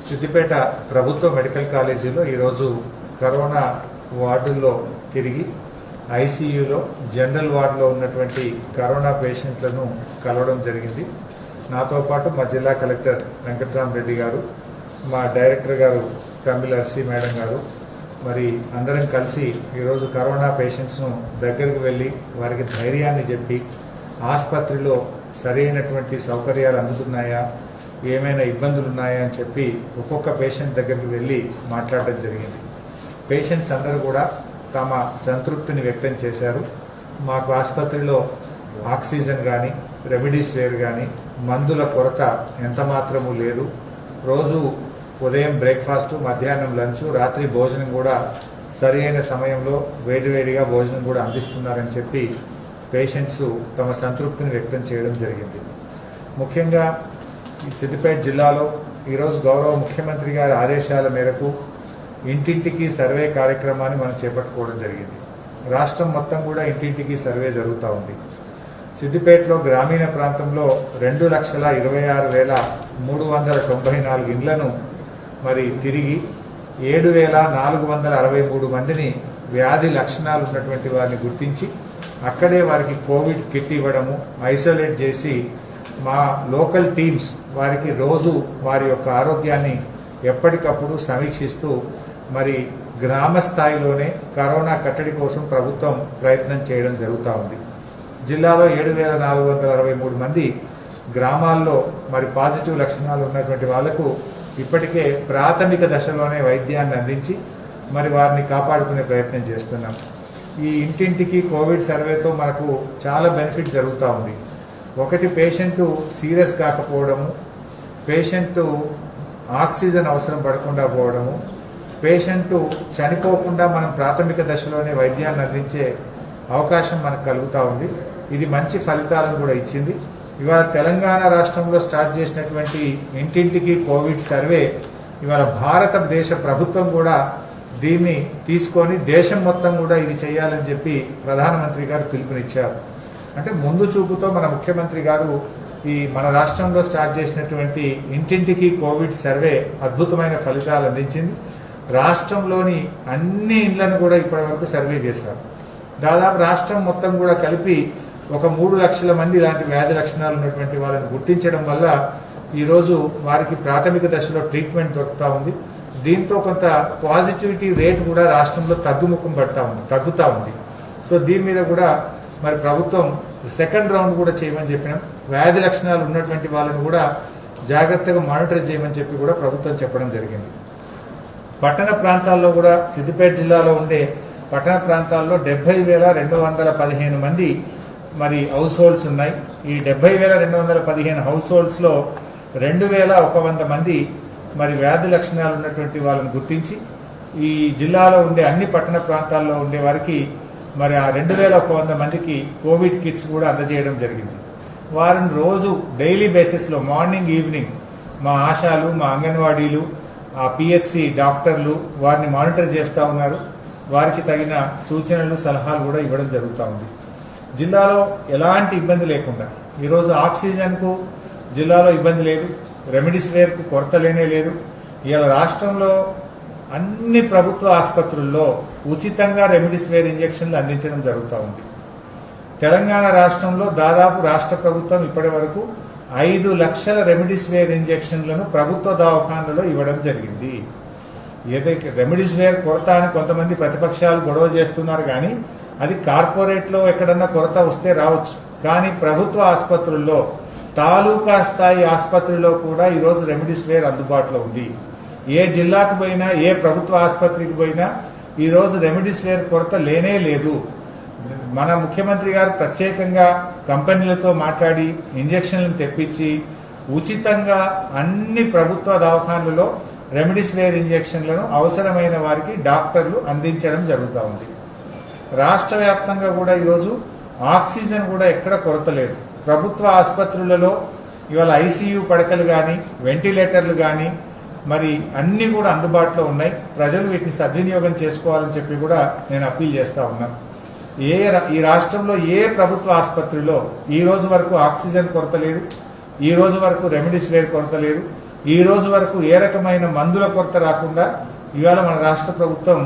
సిద్దిపేట ప్రభుత్వ మెడికల్ కాలేజీలో ఈరోజు కరోనా వార్డుల్లో తిరిగి ఐసీయూలో జనరల్ వార్డులో ఉన్నటువంటి కరోనా పేషెంట్లను కలవడం జరిగింది. నాతో పాటు మా జిల్లా కలెక్టర్ వెంకట్రామరెడ్డి గారు, మా డైరెక్టర్ గారు తమిళర్సి మేడం గారు, మరి అందరం కలిసి ఈరోజు కరోనా పేషెంట్స్ను దగ్గరికి వెళ్ళి వారికి ధైర్యాన్ని చెప్పి ఆసుపత్రిలో సరైనటువంటి సౌకర్యాలు అందుతున్నాయా, ఏమైనా ఇబ్బందులు ఉన్నాయా అని చెప్పి ఒక్కొక్క పేషెంట్ దగ్గరికి వెళ్ళి మాట్లాడడం జరిగింది. పేషెంట్స్ అందరూ కూడా తమ సంతృప్తిని వ్యక్తం చేశారు. మాకు ఆసుపత్రిలో ఆక్సిజన్ కానీ, రెమిడీసివిర్ కానీ, మందుల కొరత ఎంత మాత్రమూ లేదు. రోజు ఉదయం బ్రేక్ఫాస్ట్, మధ్యాహ్నం లంచ్, రాత్రి భోజనం కూడా సరి అయిన సమయంలో వేడివేడిగా భోజనం కూడా అందిస్తున్నారని చెప్పి పేషెంట్స్ తమ సంతృప్తిని వ్యక్తం చేయడం జరిగింది. ముఖ్యంగా ఈ సిద్దిపేట జిల్లాలో ఈరోజు గౌరవ ముఖ్యమంత్రి గారి ఆదేశాల మేరకు ఇంటింటికి సర్వే కార్యక్రమాన్ని మనం చేపట్టుకోవడం జరిగింది. రాష్ట్రం మొత్తం కూడా ఇంటింటికి సర్వే జరుగుతూ ఉంది. సిద్దిపేటలో గ్రామీణ ప్రాంతంలో 2,26,394 ఇండ్లను మరి తిరిగి 7,463 మందిని వ్యాధి లక్షణాలు ఉన్నటువంటి వారిని గుర్తించి అక్కడే వారికి కోవిడ్ కిట్ ఇవ్వడము, ఐసోలేట్ చేసి మా లోకల్ టీమ్స్ వారికి రోజు వారి యొక్క ఆరోగ్యాన్ని ఎప్పటికప్పుడు సమీక్షిస్తూ మరి గ్రామ స్థాయిలోనే కరోనా కట్టడి కోసం ప్రభుత్వం ప్రయత్నం చేయడం జరుగుతూ ఉంది. జిల్లాలో 7,463 మంది గ్రామాల్లో మరి పాజిటివ్ లక్షణాలు ఉన్నటువంటి వాళ్లకు ఇప్పటికే ప్రాథమిక దశలోనే వైద్యాన్ని అందించి మరి వారిని కాపాడుకునే ప్రయత్నం చేస్తున్నాం. ఈ ఇంటింటికి కోవిడ్ సర్వేతో మనకు చాలా బెనిఫిట్ జరుగుతూ ఉంది. ఒకటి, పేషెంట్ సీరియస్ కాకపోవడము, పేషెంట్ ఆక్సిజన్ అవసరం పడకుండా పోవడము, పేషెంట్ చనిపోకుండా మనం ప్రాథమిక దశలోనే వైద్యాన్ని అందించే అవకాశం మనకు కలుగుతూ ఉంది. ఇది మంచి ఫలితాలను కూడా ఇచ్చింది. ఇవాళ తెలంగాణ రాష్ట్రంలో స్టార్ట్ చేసినటువంటి ఇంటింటికి కోవిడ్ సర్వే ఇవాళ భారతదేశ ప్రభుత్వం కూడా దీన్ని తీసుకొని దేశం మొత్తం కూడా ఇది చేయాలని చెప్పి ప్రధానమంత్రి గారు పిలుపునిచ్చారు. అంటే ముందు చూపుతో మన ముఖ్యమంత్రి గారు ఈ మన రాష్ట్రంలో స్టార్ట్ చేసినటువంటి ఇంటింటికి కోవిడ్ సర్వే అద్భుతమైన ఫలితాలు అందించింది. రాష్ట్రంలోని అన్ని ఇండ్లను కూడా ఇప్పటివరకు సర్వే చేశారు. దాదాపు రాష్ట్రం మొత్తం కూడా కలిపి ఒక 3 లక్షల మంది ఇలాంటి వ్యాధి లక్షణాలు ఉన్నటువంటి వాళ్ళని గుర్తించడం వల్ల ఈరోజు వారికి ప్రాథమిక దశలో ట్రీట్మెంట్ దొరుకుతూ ఉంది. దీంతో కొంత పాజిటివిటీ రేట్ కూడా రాష్ట్రంలో తగ్గుముఖం తగ్గుతూ ఉంది. సో దీని మీద కూడా మరి ప్రభుత్వం సెకండ్ రౌండ్ కూడా చేయమని చెప్పినాం. వ్యాధి లక్షణాలు ఉన్నటువంటి వాళ్ళని కూడా జాగ్రత్తగా మానిటర్ చేయమని చెప్పి కూడా ప్రభుత్వం చెప్పడం జరిగింది. పట్టణ ప్రాంతాల్లో కూడా సిద్దిపేట జిల్లాలో ఉండే పట్టణ ప్రాంతాల్లో 70,215 మంది మరి హౌస్ హోల్డ్స్ ఉన్నాయి. ఈ 70,215 హౌస్ హోల్డ్స్లో 2,100 మంది మరి వ్యాధి లక్షణాలు ఉన్నటువంటి వాళ్ళని గుర్తించి ఈ జిల్లాలో ఉండే అన్ని పట్టణ ప్రాంతాల్లో ఉండే వారికి మరి ఆ 2,100 మందికి కోవిడ్ కిట్స్ కూడా అందజేయడం జరిగింది. వారిని రోజు డైలీ బేసిస్లో మార్నింగ్ ఈవినింగ్ మా ఆశాలు, మా అంగన్వాడీలు, ఆ పిహెచ్సి డాక్టర్లు వారిని మానిటర్ చేస్తూ ఉన్నారు. వారికి తగిన సూచనలు, సలహాలు కూడా ఇవ్వడం జరుగుతూ ఉంది. జిల్లాలో ఎలాంటి ఇబ్బంది లేకుండా ఈరోజు ఆక్సిజన్కు జిల్లాలో ఇబ్బంది లేదు, రెమిడీసివిర్కు కొరత లేనే లేదు. ఇవాళ రాష్ట్రంలో అన్ని ప్రభుత్వ ఆసుపత్రుల్లో ఉచితంగా రెమిడీసివిర్ ఇంజెక్షన్లు అందించడం జరుగుతూ ఉంది. తెలంగాణ రాష్ట్రంలో దాదాపు రాష్ట్ర ప్రభుత్వం ఇప్పటి వరకు 5 లక్షల రెమిడీసివిర్ ఇంజెక్షన్లను ప్రభుత్వ దవాఖానలలో ఇవ్వడం జరిగింది. ఏదైతే రెమిడీసివిర్ కొరత అని కొంతమంది ప్రతిపక్షాలు గొడవ చేస్తున్నారు, కానీ అది కార్పొరేట్లో ఎక్కడన్నా కొరత వస్తే రావచ్చు. కానీ ప్రభుత్వ ఆసుపత్రుల్లో, తాలూకా స్థాయి ఆసుపత్రిలో కూడా ఈరోజు రెమిడీసివిర్ అందుబాటులో ఉంది. ఏ జిల్లాకు పోయినా, ఏ ప్రభుత్వ ఆసుపత్రికి పోయినా ఈరోజు రెమిడీసివిర్ కొరత లేనే లేదు. మన ముఖ్యమంత్రి గారు ప్రత్యేకంగా కంపెనీలతో మాట్లాడి ఇంజెక్షన్లను తెప్పించి ఉచితంగా అన్ని ప్రభుత్వ దవాఖానలలో రెమిడీసివిర్ ఇంజెక్షన్లను అవసరమైన వారికి డాక్టర్లు అందించడం జరుగుతూ ఉంది. రాష్ట్ర వ్యాప్తంగా కూడా ఈరోజు ఆక్సిజన్ కూడా ఎక్కడ కొరత లేదు. ప్రభుత్వ ఆసుపత్రులలో ఇవాళ ఐసీయూ పడకలు కానీ, వెంటిలేటర్లు కానీ మరి అన్నీ కూడా అందుబాటులో ఉన్నాయి. ప్రజలు వీటిని సద్వినియోగం చేసుకోవాలని చెప్పి కూడా నేను అప్పీల్ చేస్తూ ఉన్నాను. ఈ రాష్ట్రంలో ఏ ప్రభుత్వ ఆసుపత్రిలో ఈ రోజు వరకు ఆక్సిజన్ కొరత లేదు, ఈ రోజు వరకు రెమిడీసివిర్ కొరత లేదు. ఈ రోజు వరకు ఏ రకమైన మందుల కొరత రాకుండా ఇవాళ మన రాష్ట్ర ప్రభుత్వం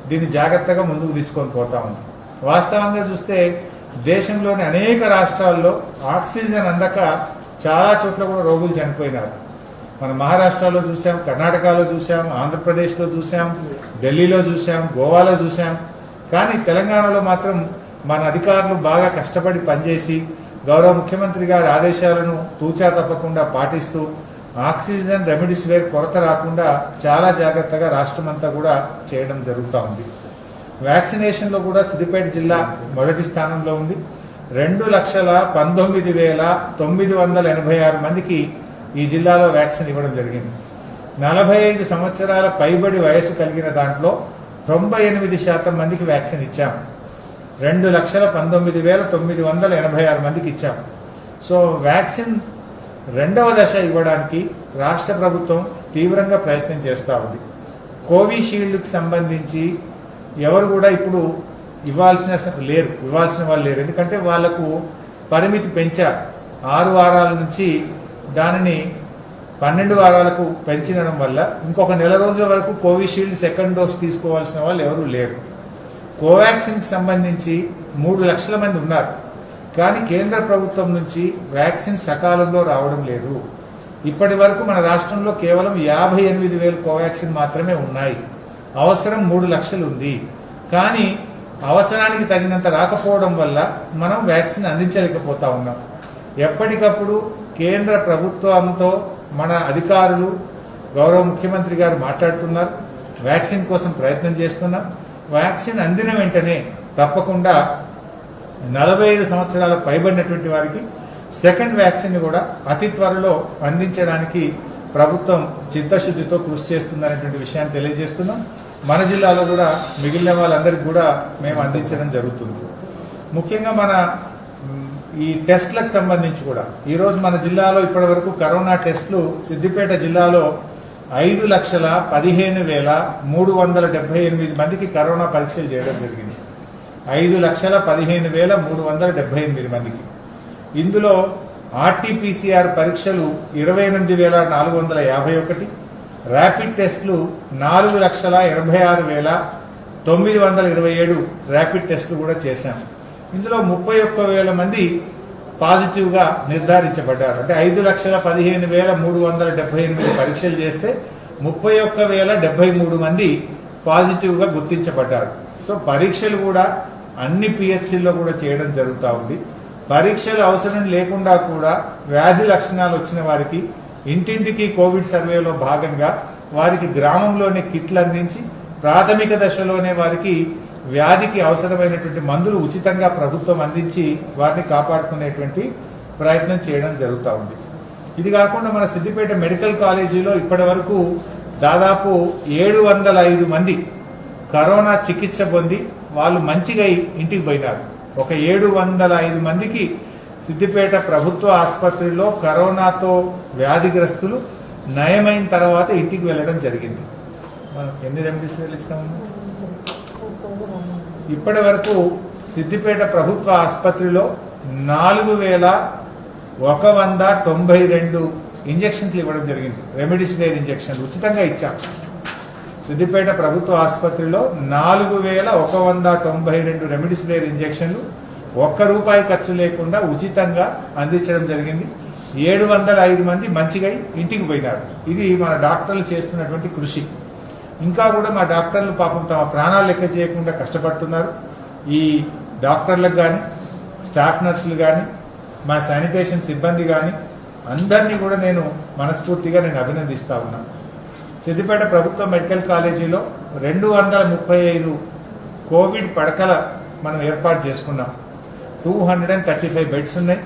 దీన్ని జాగ్రత్తగా ముందుకు తీసుకొని పోతా ఉంది. వాస్తవంగా చూస్తే దేశంలోని అనేక రాష్ట్రాల్లో ఆక్సిజన్ అందక చాలా చోట్ల కూడా రోగులు చనిపోయినారు. మన మహారాష్ట్రలో చూసాం, కర్ణాటకలో చూసాం, ఆంధ్రప్రదేశ్లో చూసాం, ఢిల్లీలో చూసాం, గోవాలో చూసాం. కానీ తెలంగాణలో మాత్రం మన అధికారులు బాగా కష్టపడి పనిచేసి గౌరవ ముఖ్యమంత్రి గారి ఆదేశాలను తూచా తప్పకుండా పాటిస్తూ ఆక్సిజన్ రెమిడిసివిర్ కొరత రాకుండా చాలా జాగ్రత్తగా రాష్ట్రమంతా కూడా చేయడం జరుగుతూ ఉంది. వ్యాక్సినేషన్లో కూడా సిద్దిపేట జిల్లా మొదటి స్థానంలో ఉంది. 2,19,986 మందికి ఈ జిల్లాలో వ్యాక్సిన్ ఇవ్వడం జరిగింది. 45 సంవత్సరాల పైబడి వయసు కలిగిన దాంట్లో 98% మందికి వ్యాక్సిన్ ఇచ్చాం. 2,19,986 మందికి ఇచ్చాం. సో వ్యాక్సిన్ రెండవ దశ ఇవ్వడానికి రాష్ట్ర ప్రభుత్వం తీవ్రంగా ప్రయత్నం చేస్తూ ఉంది. కోవిషీల్డ్కి సంబంధించి ఎవరు కూడా ఇప్పుడు ఇవ్వాల్సిన వాళ్ళు లేరు. ఎందుకంటే వాళ్లకు పరిమితి పెంచారు. 6 వారాల నుంచి దానిని 12 వారాలకు పెంచడం వల్ల ఇంకొక నెల రోజుల వరకు కోవిషీల్డ్ సెకండ్ డోస్ తీసుకోవాల్సిన వాళ్ళు ఎవరూ లేరు. కోవాక్సిన్కి సంబంధించి 3 లక్షల మంది ఉన్నారు. కానీ కేంద్ర ప్రభుత్వం నుంచి వ్యాక్సిన్ సకాలంలో రావడం లేదు. ఇప్పటి వరకు మన రాష్ట్రంలో కేవలం 58,000 కోవాక్సిన్ మాత్రమే ఉన్నాయి. అవసరం 3 లక్షలు ఉంది. కానీ అవసరానికి తగినంత రాకపోవడం వల్ల మనం వ్యాక్సిన్ అందించలేకపోతా ఉన్నాం. ఎప్పటికప్పుడు కేంద్ర ప్రభుత్వంతో మన అధికారులు గౌరవ ముఖ్యమంత్రి గారు మాట్లాడుతున్నారు. వ్యాక్సిన్ కోసం ప్రయత్నం చేస్తున్నాం. వ్యాక్సిన్ అందిన వెంటనే తప్పకుండా 45 సంవత్సరాల పైబడినటువంటి వారికి సెకండ్ వ్యాక్సిన్ కూడా అతి త్వరలో అందించడానికి ప్రభుత్వం చిత్తశుద్ధితో కృషి చేస్తుందనేటువంటి విషయాన్ని తెలియజేస్తున్నాం. మన జిల్లాలో కూడా మిగిలిన వాళ్ళందరికీ కూడా మేము అందించడం జరుగుతుంది. ముఖ్యంగా మన ఈ టెస్ట్లకు సంబంధించి కూడా ఈరోజు మన జిల్లాలో ఇప్పటి వరకు కరోనా టెస్టులు సిద్దిపేట జిల్లాలో 5,15,378 మందికి కరోనా పరీక్షలు చేయడం జరిగింది. 5,15,378 మందికి. ఇందులో ఆర్టీపీసీఆర్ పరీక్షలు 28,451, ర్యాపిడ్ టెస్టులు 4,86,927 ర్యాపిడ్ టెస్టులు కూడా చేశాం. ఇందులో 31,000 మంది పాజిటివ్గా నిర్ధారించబడ్డారు. అంటే 5,15,378 పరీక్షలు చేస్తే 31,073 మంది పాజిటివ్గా గుర్తించబడ్డారు. సో పరీక్షలు కూడా అన్ని పిహెచ్సిల్లో కూడా చేయడం జరుగుతూ ఉంది. పరీక్షలు అవసరం లేకుండా కూడా వ్యాధి లక్షణాలు వచ్చిన వారికి ఇంటింటికి కోవిడ్ సర్వేలో భాగంగా వారికి గ్రామంలోనే కిట్లు అందించి ప్రాథమిక దశలోనే వారికి వ్యాధికి అవసరమైనటువంటి మందులు ఉచితంగా ప్రభుత్వం అందించి వారిని కాపాడుకునేటువంటి ప్రయత్నం చేయడం జరుగుతూ ఉంది. ఇది కాకుండా మన సిద్దిపేట మెడికల్ కాలేజీలో ఇప్పటి వరకు దాదాపు 705 మంది కరోనా చికిత్స పొంది వాళ్ళు మంచిగా ఇంటికి పోయినారు. ఒక 705 మందికి సిద్దిపేట ప్రభుత్వ ఆసుపత్రిలో కరోనాతో వ్యాధిగ్రస్తులు నయమైన తర్వాత ఇంటికి వెళ్ళడం జరిగింది. మనం ఎన్ని రెమెడీస్ ఇస్తాము? ఇప్పటి వరకు సిద్దిపేట ప్రభుత్వ ఆసుపత్రిలో 4,192 ఇంజక్షన్లు ఇవ్వడం జరిగింది. రెమిడిసివిర్ ఇంజక్షన్లు ఉచితంగా ఇచ్చాం. సిద్దిపేట ప్రభుత్వ ఆసుపత్రిలో 4,192 రెమిడిసివిర్ ఇంజక్షన్లు ₹1 ఖర్చు లేకుండా ఉచితంగా అందించడం జరిగింది. 705 మంది మంచిగా ఇంటికి పోయినారు. ఇది మన డాక్టర్లు చేస్తున్నటువంటి కృషి. ఇంకా కూడా మా డాక్టర్లు పాపం తమ ప్రాణాలు లెక్క చేయకుండా కష్టపడుతున్నారు. ఈ డాక్టర్లకు కానీ, స్టాఫ్ నర్సులు కానీ, మా శానిటేషన్ సిబ్బంది కానీ అందరినీ కూడా నేను మనస్ఫూర్తిగా అభినందిస్తా ఉన్నాను. సిద్దిపేట ప్రభుత్వ మెడికల్ కాలేజీలో 235 కోవిడ్ పడకల మనం ఏర్పాటు చేసుకున్నాం. 235 బెడ్స్ ఉన్నాయి.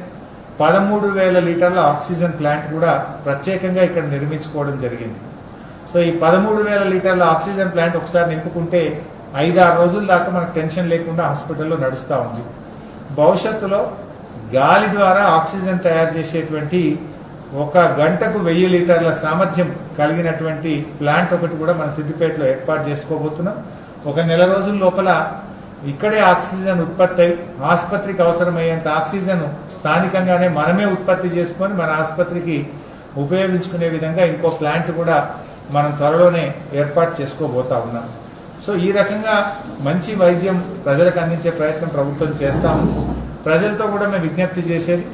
13,000 లీటర్ల ఆక్సిజన్ ప్లాంట్ కూడా ప్రత్యేకంగా ఇక్కడ నిర్మించుకోవడం జరిగింది. సో ఈ 13,000 లీటర్ల ఆక్సిజన్ ప్లాంట్ ఒకసారి నింపుకుంటే 5-6 రోజుల దాకా మనకు టెన్షన్ లేకుండా హాస్పిటల్లో నడుస్తూ ఉంది. భవిష్యత్తులో గాలి ద్వారా ఆక్సిజన్ తయారు చేసేటువంటి 1 గంటకు 1000 లీటర్ల సామర్థ్యం కలిగినటువంటి ప్లాంట్ ఒకటి కూడా మన సిద్దిపేటలో ఏర్పాటు చేసుకోబోతున్నాం. ఒక నెల రోజుల లోపల ఇక్కడే ఆక్సిజన్ ఉత్పత్తి అయి ఆసుపత్రికి అవసరమయ్యేంత ఆక్సిజన్ స్థానికంగానే మనమే ఉత్పత్తి చేసుకొని మన ఆసుపత్రికి ఉపయోగించుకునే విధంగా ఇంకో ప్లాంట్ కూడా మనం త్వరలోనే ఏర్పాటు చేసుకోబోతా ఉన్నాం. సో ఈ రకంగా మంచి వైద్యం ప్రజలకు అందించే ప్రయత్నం ప్రభుత్వం చేస్తాము. ప్రజలతో కూడా మేము విజ్ఞప్తి చేసేది,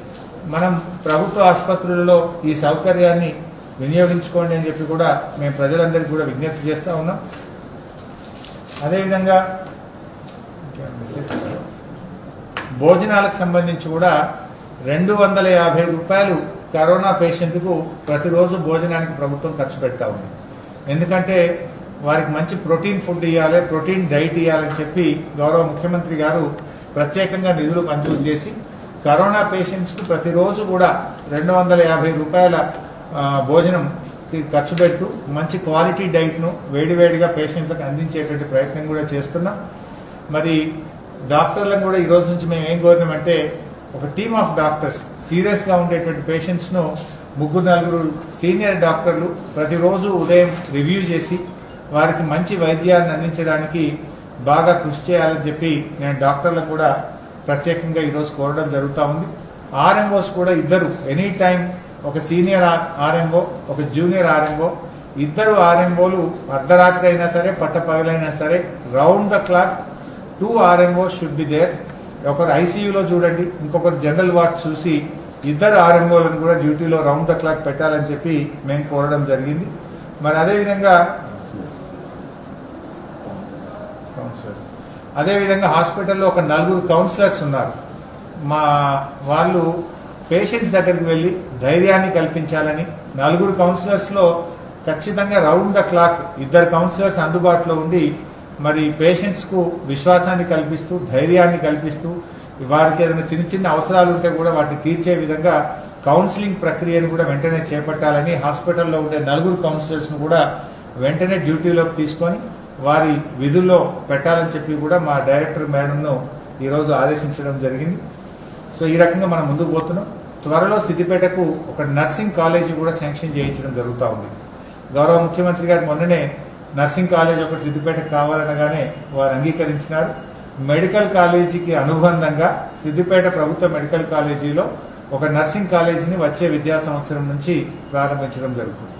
మనం ప్రభుత్వ ఆసుపత్రులలో ఈ సౌకర్యాన్ని వినియోగించుకోండి అని చెప్పి కూడా మేము ప్రజలందరికీ కూడా విజ్ఞప్తి చేస్తూ ఉన్నాం. అదేవిధంగా భోజనాలకు సంబంధించి కూడా 250 రూపాయలు కరోనా పేషెంట్కు ప్రతిరోజు భోజనానికి ప్రభుత్వం ఖర్చు పెడతా ఉంది. ఎందుకంటే వారికి మంచి ప్రోటీన్ ఫుడ్ ఇవ్వాలి, ప్రోటీన్ డైట్ ఇవ్వాలని చెప్పి గౌరవ ముఖ్యమంత్రి గారు ప్రత్యేకంగా నిధులు మంజూరు చేసి కరోనా పేషెంట్స్కు ప్రతిరోజు కూడా 250 రూపాయల భోజనం ఖర్చు పెడుతూ మంచి క్వాలిటీ డైట్ను వేడివేడిగా పేషెంట్లకు అందించేటువంటి ప్రయత్నం కూడా చేస్తున్నాం. మరి డాక్టర్లను కూడా ఈరోజు నుంచి మేము ఏం కోరినామంటే, ఒక టీమ్ ఆఫ్ డాక్టర్స్ సీరియస్గా ఉండేటువంటి పేషెంట్స్ను 3-4 సీనియర్ డాక్టర్లు ప్రతిరోజు ఉదయం రివ్యూ చేసి వారికి మంచి వైద్యాన్ని అందించడానికి బాగా కృషి చేయాలని చెప్పి నేను డాక్టర్లకు కూడా ప్రత్యేకంగా ఈరోజు కోరడం జరుగుతూ ఉంది. ఆర్ఎంఓస్ కూడా ఇద్దరు ఎనీ టైం, ఒక సీనియర్ ఆర్ఎంఓ, ఒక జూనియర్ ఆర్ఎంఓ, ఇద్దరు ఆర్ఎంఓలు అర్ధరాత్రి అయినా సరే పట్టపగలైనా సరే round the clock 2 RMO should be there. ఒకరు ఐసీయూలో చూడండి, ఇంకొకరు జనరల్ వార్డ్ చూసి ఇద్దరు ఆర్ఎంఓలను కూడా డ్యూటీలో రౌండ్ ద క్లాక్ పెట్టాలని చెప్పి మేము కోరడం జరిగింది. మరి అదేవిధంగా హాస్పిటల్లో ఒక 4 కౌన్సిలర్స్ ఉన్నారు. వాళ్ళు పేషెంట్స్ దగ్గరికి వెళ్ళి ధైర్యాన్ని కల్పించాలని 4 కౌన్సిలర్స్లో ఖచ్చితంగా రౌండ్ ద క్లాక్ 2 కౌన్సిలర్స్ అందుబాటులో ఉండి మరి పేషెంట్స్కు విశ్వాసాన్ని కల్పిస్తూ ధైర్యాన్ని కల్పిస్తూ వారికి ఏదైనా చిన్న అవసరాలు ఉంటే కూడా వాటిని తీర్చే విధంగా కౌన్సిలింగ్ ప్రక్రియను కూడా వెంటనే చేపట్టాలని హాస్పిటల్లో ఉండే 4 కౌన్సిలర్స్ను కూడా వెంటనే డ్యూటీలోకి తీసుకొని వారి విధుల్లో పెట్టాలని చెప్పి కూడా మా డైరెక్టర్ మేడంను ఈరోజు ఆదేశించడం జరిగింది. సో ఈ రకంగా మనం ముందుకు పోతున్నాం. త్వరలో సిద్దిపేటకు ఒక నర్సింగ్ కాలేజీ కూడా శాంక్షన్ చేయించడం జరుగుతూ ఉంది. గౌరవ ముఖ్యమంత్రి గారు మొన్ననే నర్సింగ్ కాలేజ్ ఒకటి సిద్దిపేటకు కావాలనగానే వారు అంగీకరించినారు. మెడికల్ కాలేజీకి అనుబంధంగా సిద్దిపేట ప్రభుత్వ మెడికల్ కాలేజీలో ఒక నర్సింగ్ కాలేజీని వచ్చే విద్యా సంవత్సరం నుంచి ప్రారంభించడం జరుగుతుంది.